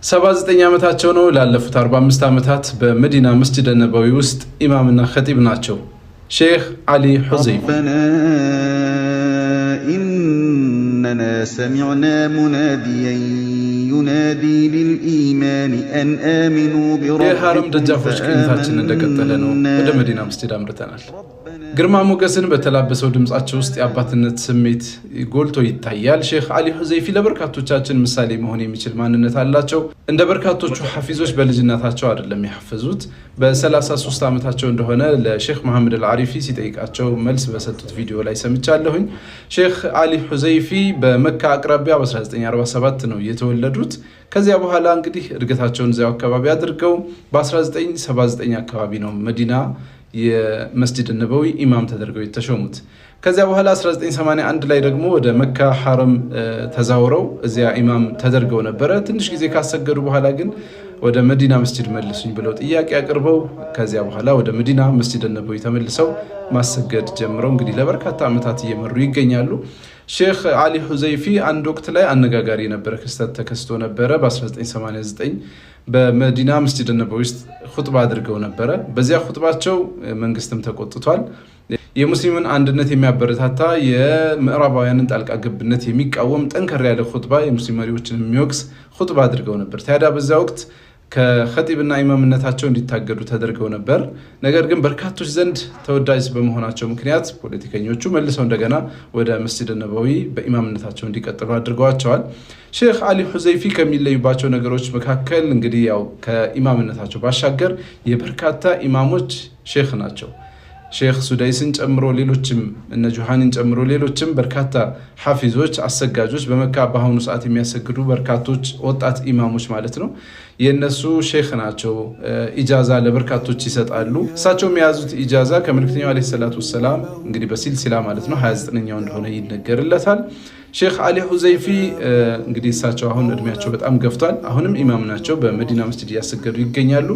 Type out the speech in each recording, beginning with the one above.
79 ዓመታቸው ነው። ላለፉት 45 ዓመታት በመዲና መስጂድ ነበዊ ውስጥ ኢማምና ኸጢብ ናቸው። ሼክ አሊ ሁዘይፊ إننا سمعنا مناديا ينادي للإيمان أن آمنوا بربكم የሐረም ደጃፎች ቅኝታችን እንደቀጠለ ነው። ወደ መዲና መስጂድ አምርተናል። ግርማ ሞገስን በተላበሰው ድምጻቸው ውስጥ የአባትነት ስሜት ጎልቶ ይታያል። ሼክ አሊ ሁዘይፊ ለበርካቶቻችን ምሳሌ መሆን የሚችል ማንነት አላቸው። እንደ በርካቶቹ ሐፊዞች በልጅነታቸው አይደለም ያሐፈዙት። በ33 ዓመታቸው እንደሆነ ለሼክ መሐመድ አልዓሪፊ ሲጠይቃቸው መልስ በሰጡት ቪዲዮ ላይ ሰምቻለሁኝ። ሼክ አሊ ሁዘይፊ በመካ አቅራቢያ በ1947 ነው የተወለዱት። ከዚያ በኋላ እንግዲህ እድገታቸውን እዚያው አካባቢ አድርገው በ1979 አካባቢ ነው መዲና የመስጂድ ነበዊ ኢማም ተደርገው የተሾሙት። ከዚያ በኋላ 1981 ላይ ደግሞ ወደ መካ ሐረም ተዛውረው እዚያ ኢማም ተደርገው ነበረ። ትንሽ ጊዜ ካሰገዱ በኋላ ግን ወደ መዲና መስጂድ መልሱኝ ብለው ጥያቄ አቅርበው ከዚያ በኋላ ወደ መዲና መስጂድ ነበዊ ተመልሰው ማሰገድ ጀምረው እንግዲህ ለበርካታ ዓመታት እየመሩ ይገኛሉ። ሼክ አሊ ሁዘይፊ አንድ ወቅት ላይ አነጋጋሪ የነበረ ክስተት ተከስቶ ነበረ። በ1989 በመዲና መስጂድ ነበዊ ውስጥ ኹጥባ አድርገው ነበረ። በዚያ ኹጥባቸው መንግስትም ተቆጥቷል። የሙስሊምን አንድነት የሚያበረታታ የምዕራባውያንን ጣልቃ ገብነት የሚቃወም ጠንከር ያለ ኹጥባ የሙስሊም መሪዎችን የሚወቅስ ኹጥባ አድርገው ነበር። ታዲያ በዚያ ወቅት ከኸጢብና ኢማምነታቸው እንዲታገዱ ተደርገው ነበር። ነገር ግን በርካቶች ዘንድ ተወዳጅ በመሆናቸው ምክንያት ፖለቲከኞቹ መልሰው እንደገና ወደ መስጂድ ነበዊ በኢማምነታቸው እንዲቀጥሉ አድርገዋቸዋል። ሼክ አሊ ሁዘይፊ ከሚለዩባቸው ነገሮች መካከል እንግዲህ ያው ከኢማምነታቸው ባሻገር የበርካታ ኢማሞች ሼክ ናቸው። ሼክ ሱዳይስን ጨምሮ ሌሎችም እነ ጁሃንን ጨምሮ ሌሎችም በርካታ ሐፊዞች አሰጋጆች በመካ በአሁኑ ሰዓት የሚያሰግዱ በርካቶች ወጣት ኢማሞች ማለት ነው የነሱ ሼክ ናቸው። ኢጃዛ ለበርካቶች ይሰጣሉ። እሳቸው የያዙት ኢጃዛ ከመልእክተኛው አለይሂ ሰላቱ ወሰላም እንግዲህ በሲልሲላ ማለት ነው 29ኛው እንደሆነ ይነገርለታል። ሼክ አሊ ሁዘይፊ እንግዲህ እሳቸው አሁን እድሜያቸው በጣም ገፍቷል። አሁንም ኢማም ናቸው። በመዲና መስጂድ እያሰገዱ ይገኛሉ።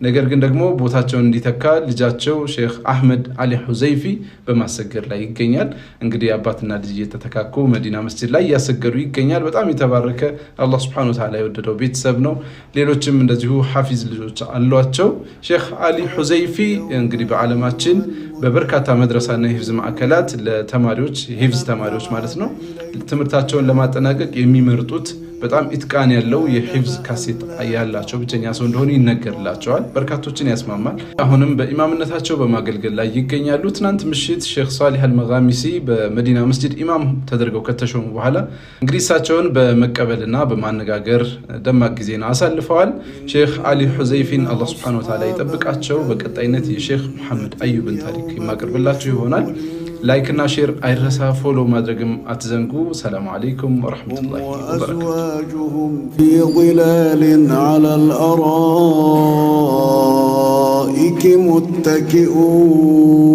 ነገር ግን ደግሞ ቦታቸውን እንዲተካ ልጃቸው ሼክ አህመድ አሊ ሁዘይፊ በማሰገድ ላይ ይገኛል። እንግዲህ አባትና ልጅ እየተተካኩ መዲና መስጂድ ላይ እያሰገዱ ይገኛል። በጣም የተባረከ አላህ ሱብሓነሁ ወተዓላ የወደደው ቤተሰብ ነው። ሌሎችም እንደዚሁ ሐፊዝ ልጆች አሏቸው። ሼክ አሊ ሁዘይፊ እንግዲህ በዓለማችን በበርካታ መድረሳና የሂፍዝ ማዕከላት ለተማሪዎች ሂፍዝ ተማሪዎች ማለት ነው ትምህርታቸውን ለማጠናቀቅ የሚመርጡት በጣም ኢትቃን ያለው የሂፍዝ ካሴት ያላቸው ብቸኛ ሰው እንደሆኑ ይነገርላቸዋል። በርካቶችን ያስማማል። አሁንም በኢማምነታቸው በማገልገል ላይ ይገኛሉ። ትናንት ምሽት ሼክ ሷሊህ አልመጋሚሲ በመዲና መስጂድ ኢማም ተደርገው ከተሾሙ በኋላ እንግዲህ እሳቸውን በመቀበልና በማነጋገር ደማቅ ጊዜን አሳልፈዋል። ሼክ አሊ ሁዘይፊን አላህ ሱብሓነሁ ወተዓላ ይጠብቃቸው። በቀጣይነት የሼክ መሐመድ አዩብን ታሪክ የማቀርብላችሁ ይሆናል። ላይክ እና ሼር አይረሳ፣ ፎሎ ማድረግም አትዘንጉ። ሰላም አለይኩም ወራህመቱላሂ ወበረካቱሁ። في ظلال على الأرائك متكئون